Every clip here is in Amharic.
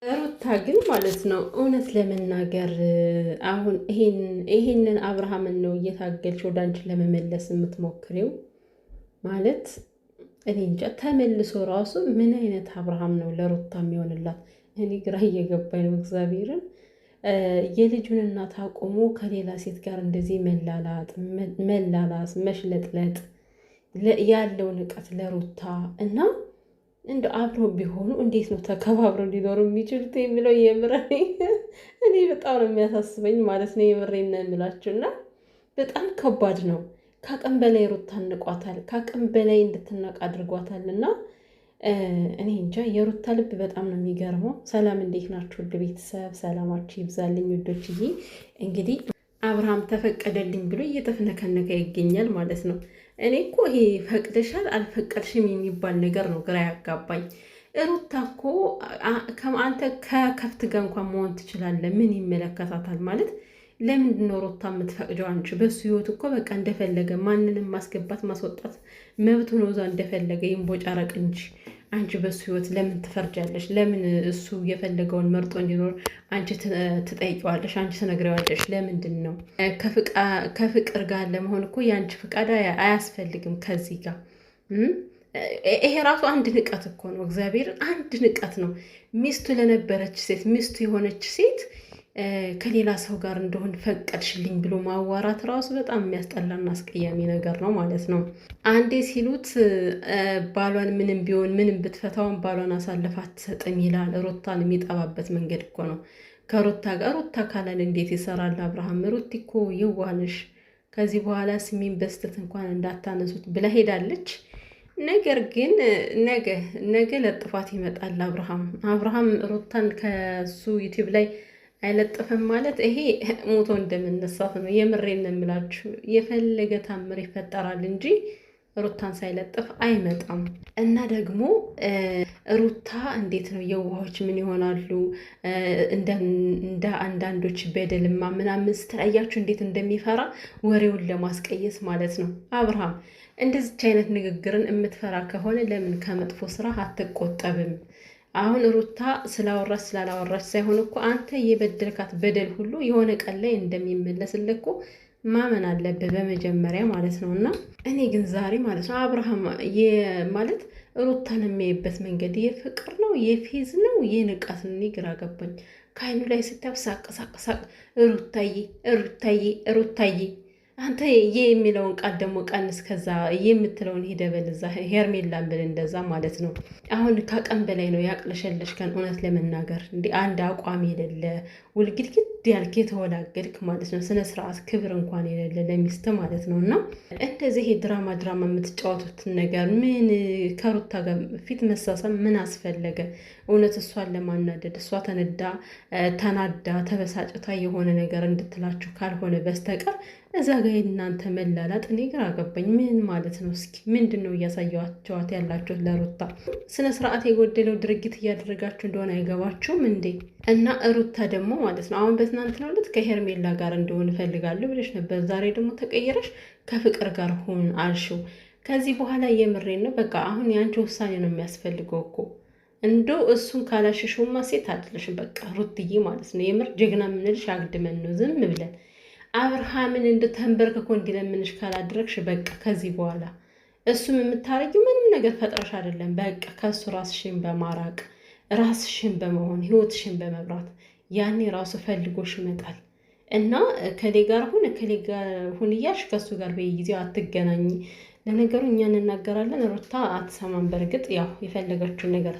ሩታ ግን ማለት ነው እውነት ለመናገር አሁን ይሄንን አብርሃምን ነው እየታገልሽ ወደ አንቺ ለመመለስ የምትሞክሪው ማለት እኔ እንጃ። ተመልሶ ራሱ ምን አይነት አብርሃም ነው ለሩታ የሚሆንላት? እኔ ግራ እየገባኝ ነው እግዚአብሔርን። የልጁን እናት አቁሞ ከሌላ ሴት ጋር እንደዚህ መላላስ፣ መሽለጥለጥ ያለው ንቀት ለሩታ እና እንደ አብሮ ቢሆኑ እንዴት ነው ተከባብረው ሊኖሩ የሚችሉት የሚለው የምር እኔ በጣም ነው የሚያሳስበኝ ማለት ነው። የምሬን ነው የምላችሁ እና በጣም ከባድ ነው። ከአቅም በላይ ሩታ ንቋታል፣ ከአቅም በላይ እንድትናቅ አድርጓታል። እና እኔ እንጃ የሩታ ልብ በጣም ነው የሚገርመው። ሰላም እንዴት ናችሁ? ውድ ቤተሰብ ሰላማችሁ ይብዛልኝ ውዶችዬ። እንግዲህ አብርሃም ተፈቀደልኝ ብሎ እየተፍነከነከ ይገኛል ማለት ነው። እኔ እኮ ይሄ ፈቅደሻል አልፈቀድሽም የሚባል ነገር ነው ግራ ያጋባኝ። ሩታ እኮ አንተ ከከፍት ጋር እንኳን መሆን ትችላለህ፣ ምን ይመለከታታል ማለት ለምንድን ነው ሩታ የምትፈቅደው? አንቺ በሱ ህይወት እኮ በቃ እንደፈለገ ማንንም ማስገባት ማስወጣት መብቱ ነው፣ እዛ እንደፈለገ ይንቦጫረቅ እንጂ አንቺ በሱ ህይወት ለምን ትፈርጃለሽ? ለምን እሱ የፈለገውን መርጦ እንዲኖር አንቺ ትጠይቂዋለሽ? አንቺ ትነግሪዋለሽ? ለምንድን ነው? ከፍቅር ጋር ለመሆን እኮ የአንቺ ፍቃድ አያስፈልግም። ከዚህ ጋር ይሄ ራሱ አንድ ንቀት እኮ ነው። እግዚአብሔር አንድ ንቀት ነው። ሚስቱ ለነበረች ሴት ሚስቱ የሆነች ሴት ከሌላ ሰው ጋር እንደሆን ፈቀድሽልኝ ብሎ ማዋራት ራሱ በጣም የሚያስጠላና አስቀያሚ ነገር ነው ማለት ነው። አንዴ ሲሉት ባሏን ምንም ቢሆን ምንም ብትፈታውን ባሏን አሳልፋ አትሰጥም ይላል። ሩታን የሚጠባበት መንገድ እኮ ነው። ከሩታ ጋር ሩታ ካላል እንዴት ይሰራል አብርሃም? ሩቲ እኮ የዋህነሽ ከዚህ በኋላ ስሜን በስተት እንኳን እንዳታነሱት ብላ ሄዳለች። ነገር ግን ነገ ለጥፋት ይመጣል አብርሃም ሩታን ከሱ ዩቲዩብ ላይ አይለጥፍም ማለት ይሄ ሞቶ እንደምነሳት ነው። የምሬን ነው የምላችሁ። የፈለገ ታምር ይፈጠራል እንጂ ሩታን ሳይለጥፍ አይመጣም። እና ደግሞ ሩታ እንዴት ነው የዋሆች ምን ይሆናሉ? እንደ አንዳንዶች በደልማ ምናምን ስትለያችሁ እንዴት እንደሚፈራ ወሬውን ለማስቀየስ ማለት ነው። አብርሃም እንደዚች አይነት ንግግርን የምትፈራ ከሆነ ለምን ከመጥፎ ስራ አትቆጠብም? አሁን ሩታ ስላወራች ስላላወራች ሳይሆን እኮ አንተ የበደልካት በደል ሁሉ የሆነ ቀን ላይ እንደሚመለስልህ እኮ ማመን አለብህ በመጀመሪያ ማለት ነው። እና እኔ ግን ዛሬ ማለት ነው አብርሃም ማለት ሩታን የሚያይበት መንገድ የፍቅር ነው የፌዝ ነው የንቀት ነው። እኔ ግራ ገባኝ። ከአይኑ ላይ ስታብ ሳቅ ሳቅ ሳቅ ሩታዬ ሩታዬ ሩታዬ አንተ የሚለውን ቃል ደግሞ ቀንስ። ከዛ የምትለውን ሄደ በል እዛ ሄርሜላን ብል እንደዛ ማለት ነው። አሁን ከቀን በላይ ነው ያቅለሸለሽከን። እውነት ለመናገር እንዲህ አንድ አቋም የሌለ ውልግድግድ ያልክ የተወላገድክ ማለት ነው። ስነ ስርዓት ክብር እንኳን የሌለ ለሚስት ማለት ነው። እና እንደዚህ ድራማ የምትጫወቱትን ነገር ምን ከሩታ ጋር ፊት መሳሳም ምን አስፈለገ? እውነት እሷን ለማናደድ እሷ ተናዳ ተበሳጭታ የሆነ ነገር እንድትላችሁ ካልሆነ በስተቀር እዛ ጋ እናንተ መላላጥ እኔ ግራ ገባኝ። ምን ማለት ነው? እስኪ ምንድን ነው እያሳያችኋት ያላችሁት ለሩታ? ስነ ስርዓት የጎደለው ድርጊት እያደረጋችሁ እንደሆነ አይገባችሁም እንዴ? እና ሩታ ደግሞ ማለት ነው አሁን በትናንትናው ዕለት ከሄርሜላ ጋር እንደሆነ እፈልጋለሁ ብለሽ ነበር። ዛሬ ደግሞ ተቀይረሽ ከፍቅር ጋር ሁን አልሽው። ከዚህ በኋላ የምሬን ነው በቃ አሁን የአንቺ ውሳኔ ነው የሚያስፈልገው እኮ እንደው እሱን ካላሸሽውማ ሴት አይደለሽም። በቃ ሩትዬ ማለት ነው የምር ጀግና የምንልሽ አግድመን ነው ዝም ብለን አብርሃምን ተንበርክኮ እንዲለምንሽ ካላደረግሽ በቃ ከዚህ በኋላ እሱም የምታረጊው ምንም ነገር ፈጥረሽ አይደለም። በቃ ከእሱ ራስሽን በማራቅ ራስሽን በመሆን ህይወትሽን በመብራት ያኔ ራሱ ፈልጎሽ ይመጣል። እና ከሌ ጋር ሁን እያልሽ ከእሱ ጋር በየጊዜው አትገናኝ። ለነገሩ እኛ እንናገራለን፣ ሩታ አትሰማም። በእርግጥ ያው የፈለገችውን ነገር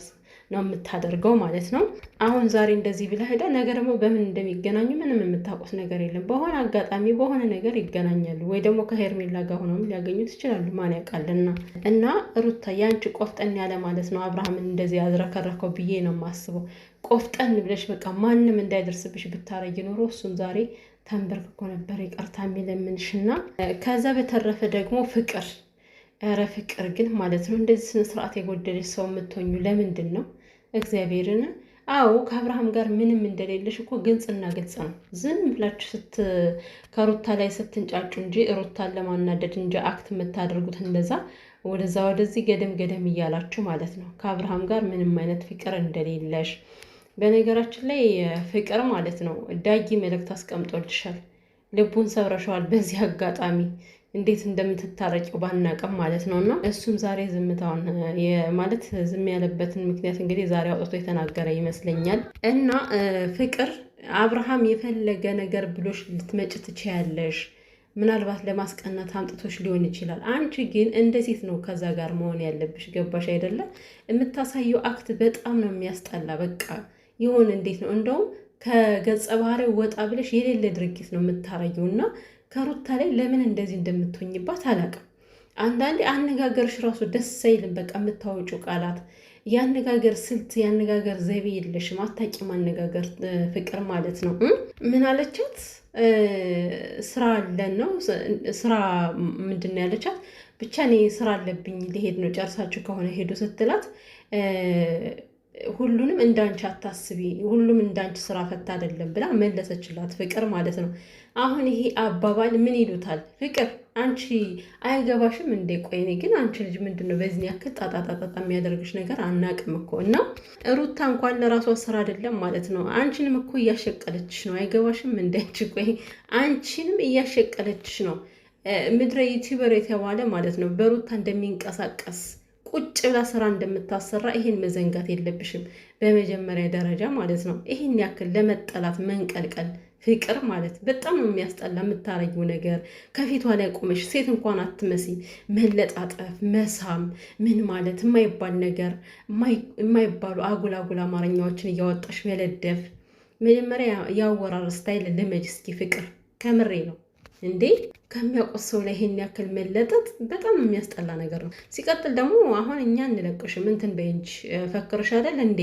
ነው የምታደርገው ማለት ነው። አሁን ዛሬ እንደዚህ ብላ ሄዳ ነገ ደግሞ በምን እንደሚገናኙ ምንም የምታውቁት ነገር የለም። በሆነ አጋጣሚ በሆነ ነገር ይገናኛሉ፣ ወይ ደግሞ ከሄርሜላ ጋር ሆነውም ሊያገኙት ይችላሉ። ማን ያውቃልና። እና ሩታ ያንቺ ቆፍጠን ያለ ማለት ነው አብርሃምን እንደዚህ ያዝረከረከው ብዬ ነው የማስበው። ቆፍጠን ብለሽ በቃ ማንም እንዳይደርስብሽ ብታረጊ ኖሮ እሱም ዛሬ ተንበርክኮ ነበር ይቅርታ የሚለምንሽና ከዛ በተረፈ ደግሞ ፍቅር ፍቅር ግን ማለት ነው እንደዚህ ስነ ስርዓት የጎደለች ሰው የምትሆኙ ለምንድን ነው? እግዚአብሔርን አዎ ከአብርሃም ጋር ምንም እንደሌለሽ እኮ ግልጽና ግልጽ ነው። ዝም ብላችሁ ከሩታ ላይ ስትንጫጩ እንጂ ሩታን ለማናደድ እንጂ አክት የምታደርጉት እንደዛ ወደዚህ ገደም እያላችሁ ማለት ነው። ከአብርሃም ጋር ምንም አይነት ፍቅር እንደሌለሽ በነገራችን ላይ ፍቅር ማለት ነው ዳጊ መልእክት አስቀምጦልሻል። ልቡን ሰብረሸዋል። በዚህ አጋጣሚ እንዴት እንደምትታረቂው ባናቅም ማለት ነው። እና እሱም ዛሬ ዝምታውን ማለት ዝም ያለበትን ምክንያት እንግዲህ ዛሬ አውጥቶ የተናገረ ይመስለኛል። እና ፍቅር አብርሃም የፈለገ ነገር ብሎሽ ልትመጭ ትችያለሽ። ምናልባት ለማስቀናት አምጥቶች ሊሆን ይችላል። አንቺ ግን እንደ ሴት ነው ከዛ ጋር መሆን ያለብሽ። ገባሽ አይደለም? የምታሳየው አክት በጣም ነው የሚያስጠላ። በቃ ይሆን እንዴት ነው እንደውም ከገጸ ባህሪ ወጣ ብለሽ የሌለ ድርጊት ነው የምታረጊው። እና ከሩታ ላይ ለምን እንደዚህ እንደምትሆኝባት አላውቅም። አንዳንዴ አነጋገርሽ ራሱ ደስ አይልም። በቃ የምታወጪው ቃላት፣ የአነጋገር ስልት፣ የአነጋገር ዘይቤ የለሽም። አታውቂም አነጋገር ፍቅር ማለት ነው። ምን አለቻት? ስራ አለን ነው ስራ ምንድን ነው ያለቻት? ብቻ እኔ ስራ አለብኝ ሊሄድ ነው፣ ጨርሳችሁ ከሆነ ሄዱ ስትላት ሁሉንም እንዳንቺ አታስቢ፣ ሁሉም እንዳንቺ ስራ ፈታ አይደለም ብላ መለሰችላት ፍቅር ማለት ነው። አሁን ይሄ አባባል ምን ይሉታል? ፍቅር አንቺ አይገባሽም እንዴ? ቆይ እኔ ግን አንቺ ልጅ ምንድን ነው በዚህ ያክል ጣጣጣጣ የሚያደርግሽ ነገር አናቅም እኮ። እና ሩታ እንኳን ለራሷ ስራ አይደለም ማለት ነው፣ አንቺንም እኮ እያሸቀለችሽ ነው። አይገባሽም እንደ አንቺ ቆይ አንቺንም እያሸቀለችሽ ነው። ምድረ ዩቲዩበር የተባለ ማለት ነው በሩታ እንደሚንቀሳቀስ ቁጭ ብላ ስራ እንደምታሰራ ይሄን መዘንጋት የለብሽም በመጀመሪያ ደረጃ ማለት ነው። ይሄን ያክል ለመጠላት መንቀልቀል ፍቅር ማለት በጣም ነው የሚያስጠላ። የምታረጊው ነገር ከፊቷ ላይ ቆመሽ ሴት እንኳን አትመሲ። መለጣጠፍ፣ መሳም፣ ምን ማለት የማይባል ነገር የማይባሉ አጉል አጉል አማርኛዎችን እያወጣሽ መለደፍ። መጀመሪያ ያወራር ስታይል ልመጅ እስኪ ፍቅር። ከምሬ ነው እንዴ ከሚያውቁት ሰው ላይ ይሄን ያክል መለጠጥ በጣም የሚያስጠላ ነገር ነው። ሲቀጥል ደግሞ አሁን እኛ እንለቅሽም እንትን በእንጂ ፈክርሻለን እንዴ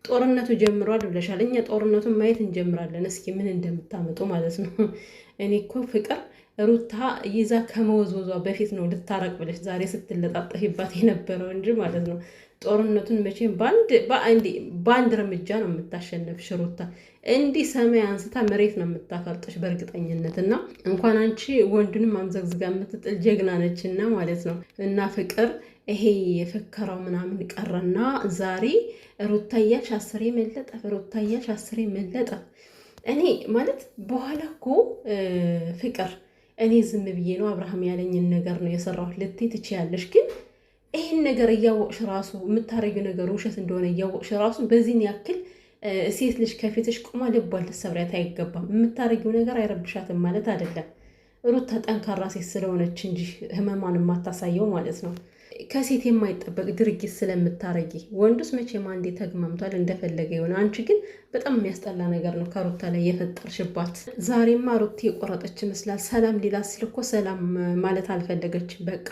ጦርነቱ ጀምሯል ብለሻል። እኛ ጦርነቱን ማየት እንጀምራለን። እስኪ ምን እንደምታመጡ ማለት ነው። እኔ እኮ ፍቅር ሩታ ይዛ ከመወዝወዟ በፊት ነው ልታረቅ ብለሽ ዛሬ ስትለጣጠፊባት የነበረው እንጂ ማለት ነው። ጦርነቱን መቼም በአንድ እርምጃ ነው የምታሸነፍሽ ሩታ። እንዲህ ሰማይ አንስታ መሬት ነው የምታፈርጥሽ በእርግጠኝነት። እና እንኳን አንቺ ወንዱንም አምዘግዝጋ የምትጥል ጀግና ነች እና ማለት ነው። እና ፍቅር ይሄ የፈከራው ምናምን ቀረና ዛሬ ሩታ እያልሽ አስሬ መለጠፍ፣ ሩታ እያልሽ አስሬ መለጠፍ። እኔ ማለት በኋላ እኮ ፍቅር እኔ ዝም ብዬ ነው አብርሃም ያለኝን ነገር ነው የሰራሁት ልትይ ትችያለሽ። ግን ይህን ነገር እያወቅሽ ራሱ የምታረጊው ነገር ውሸት እንደሆነ እያወቅሽ ራሱ በዚህን ያክል ሴት ልጅ ከፊትሽ ቁማ ልቧን ልትሰብሪያት አይገባም። የምታረጊው ነገር አይረብሻትም ማለት አይደለም። ሩታ ጠንካራ ሴት ስለሆነች እንጂ ህመማን የማታሳየው ማለት ነው። ከሴት የማይጠበቅ ድርጊት ስለምታረጊ ወንዱስ መቼም አንዴ ተግማምቷል እንደፈለገ የሆነ። አንቺ ግን በጣም የሚያስጠላ ነገር ነው ከሩታ ላይ የፈጠርሽባት። ዛሬማ ሩታ የቆረጠች ይመስላል። ሰላም ሊላት ሲል እኮ ሰላም ማለት አልፈለገችም። በቃ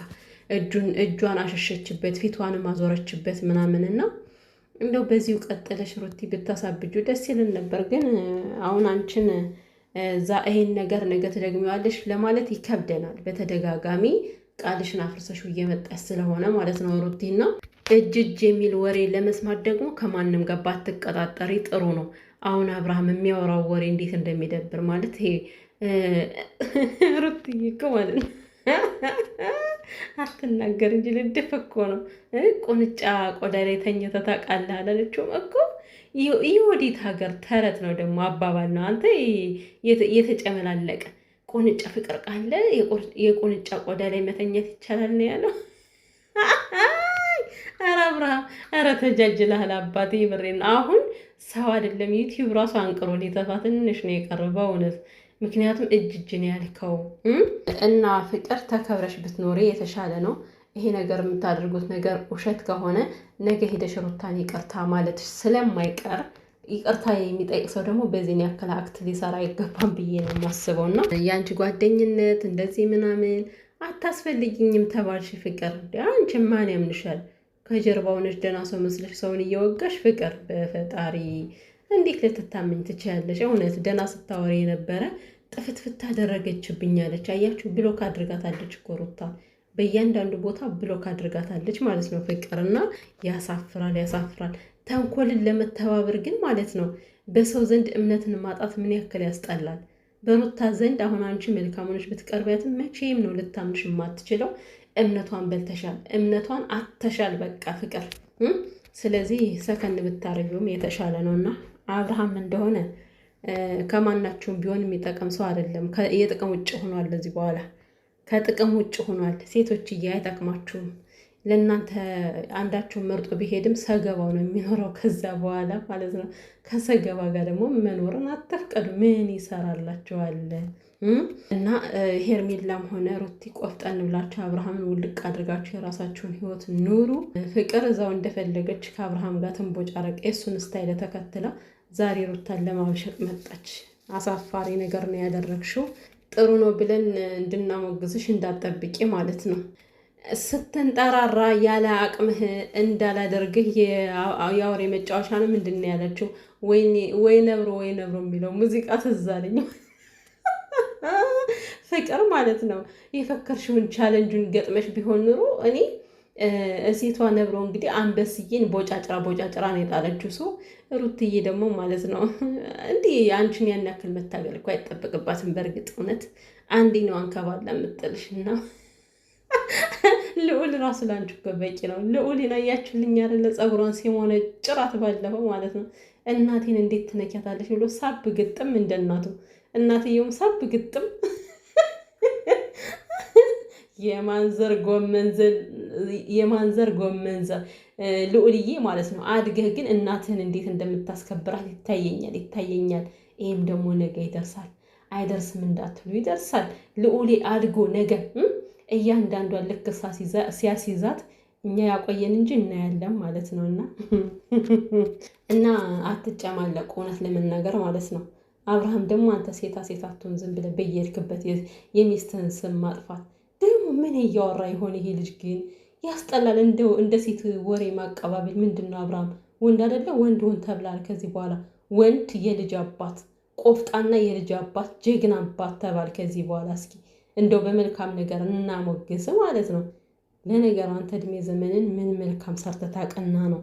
እጇን አሸሸችበት፣ ፊቷንም አዞረችበት ምናምንና እንደው በዚሁ ቀጠለሽ ሩቲ ብታሳብጁ ደስ ይልን ነበር። ግን አሁን አንቺን ይሄን ነገር ነገ ትደግሚዋለሽ ለማለት ይከብደናል። በተደጋጋሚ ቃልሽን አፍርሰሹ እየመጣሽ ስለሆነ ማለት ነው ሩቲና። እጅ የሚል ወሬ ለመስማት ደግሞ ከማንም ጋር ባትቀጣጠሪ ጥሩ ነው። አሁን አብርሃም የሚያወራው ወሬ እንዴት እንደሚደብር ማለት ይሄ ሩቲ እኮ ማለት ነው አትናገር እንጂ ልድፍ እኮ ነው። ቁንጫ ቆዳ ላይ ተኝተህ ታውቃለህ አላለችውም እኮ። የወዲት ሀገር ተረት ነው ደግሞ አባባል ነው። አንተ የተጨመላለቀ ቁንጫ ፍቅር ቃለ የቁንጫ ቆዳ ላይ መተኘት ይቻላል ነው ያለው። ኧረ አብርሃም ኧረ ተጃጅለሃል አባቴ ብሬን። አሁን ሰው አይደለም ዩቲዩብ ራሱ አንቅሮ ሊተፋ ትንሽ ነው የቀረበው እውነት። ምክንያቱም እጅ ነው ያልከው እና ፍቅር ተከብረሽ ብትኖሪ የተሻለ ነው። ይሄ ነገር የምታደርጉት ነገር ውሸት ከሆነ ነገ ሄደሽ ሩታን ይቅርታ ማለት ስለማይቀር ይቅርታ የሚጠይቅ ሰው ደግሞ በዚህን ያክል አክት ሊሰራ አይገባም ብዬ ነው የማስበው። እና የአንቺ ጓደኝነት እንደዚህ ምናምን አታስፈልጊኝም ተባልሽ ፍቅር። አንቺ ማን ያምንሻል? ከጀርባው ነሽ ደህና ሰው መስለሽ ሰውን እየወጋሽ ፍቅር። በፈጣሪ እንዴት ልትታመኝ ትችያለሽ? እውነት ደህና ስታወሪ የነበረ ጥፍትፍት አደረገችብኛለች። አያችሁ ብሎክ አድርጋታለች እኮ ሩታ በእያንዳንዱ ቦታ ብሎክ አድርጋታለች ማለት ነው ፍቅር። እና ያሳፍራል ያሳፍራል። ተንኮልን ለመተባበር ግን ማለት ነው በሰው ዘንድ እምነትን ማጣት ምን ያክል ያስጠላል። በሩታ ዘንድ አሁን አንቺ መልካሙንሽ ብትቀርቢያትም መቼም ነው ልታምንሽ የማትችለው። እምነቷን በልተሻል፣ እምነቷን አተሻል በቃ ፍቅር። ስለዚህ ሰከን ብታረጊውም የተሻለ ነውና አብርሃም እንደሆነ ከማናቸውም ቢሆን የሚጠቀም ሰው አይደለም። የጥቅም ውጭ ሆኗል። ለዚህ በኋላ ከጥቅም ውጭ ሆኗል። ሴቶችዬ አይጠቅማችሁም። ለእናንተ አንዳችሁን መርጦ ቢሄድም ሰገባው ነው የሚኖረው ከዛ በኋላ ማለት ነው። ከሰገባ ጋር ደግሞ መኖርን አትፍቀዱ። ምን ይሰራላችኋል? እና ሄርሜላም ሆነ ሩቲ ቆፍጠን ብላችሁ አብርሃምን ውልቅ አድርጋችሁ የራሳችሁን ህይወት ኑሩ። ፍቅር እዛው እንደፈለገች ከአብርሃም ጋር ትንቦጫረቅ የእሱን ስታይል ተከትላ ዛሬ ሩታን ለማብሸቅ መጣች። አሳፋሪ ነገር ነው ያደረግሽው። ጥሩ ነው ብለን እንድናሞግዝሽ እንዳትጠብቂ ማለት ነው። ስትንጠራራ ያለ አቅምህ እንዳላደርግህ የአውሬ መጫወቻ ነው ምንድን ነው ያለችው? ወይ ነብሮ የሚለው ሙዚቃ ትዝ አለኝ። ፍቅር ማለት ነው። የፈከርሽውን ቻለንጁን ገጥመሽ ቢሆን ኑሮ እኔ ሴቷ ነብሮ እንግዲህ አንበስዬን ቦጫጭራ ነው የጣለችው። ሰው ሩትዬ ደግሞ ማለት ነው እንዲህ አንቺን ያን ያክል መታገል እኮ አይጠበቅባትም። በእርግጥ እውነት አንዴ ነው አንከባላ የምጥልሽ እና ልዑል ራሱ ላንቺ እኮ በቂ ነው። ልዑል ያያችሁልኝ አይደለ? ጸጉሯን ሲሞነ ጭራት ባለፈው ማለት ነው እናቴን እንዴት ትነኪያታለሽ ብሎ ሳብ ግጥም እንደናቱ እናትየውም ሳብ ግጥም የማንዘር ጎመንዘር ልዑልዬ ማለት ነው። አድገህ ግን እናትህን እንዴት እንደምታስከብራት ይታየኛል። ይህም ደግሞ ነገ ይደርሳል። አይደርስም እንዳትሉ ይደርሳል። ልዑሌ አድጎ ነገ እያንዳንዷን ልክ ሲያስይዛት እኛ ያቆየን እንጂ እናያለን ማለት ነው። እና አትጨማለቁ እውነት ለመናገር ማለት ነው። አብርሃም ደግሞ አንተ ሴታ አትሆን፣ ዝም ብለህ በየሄድክበት የሚስትህን ስም ማጥፋት ደግሞ ምን እያወራ ይሆን ይሄ ልጅ? ግን ያስጠላል። እንደው እንደ ሴት ወሬ ማቀባበል ምንድን ነው? አብርሃም ወንድ አይደለ? ወንድ ሁን ተብላል። ከዚህ በኋላ ወንድ የልጅ አባት፣ ቆፍጣና የልጅ አባት፣ ጀግና አባት ተባል ከዚህ በኋላ። እስኪ እንደው በመልካም ነገር እናሞግስ ማለት ነው። ለነገሩ አንተ እድሜ ዘመንን ምን መልካም ሰርተህ ታውቅና ነው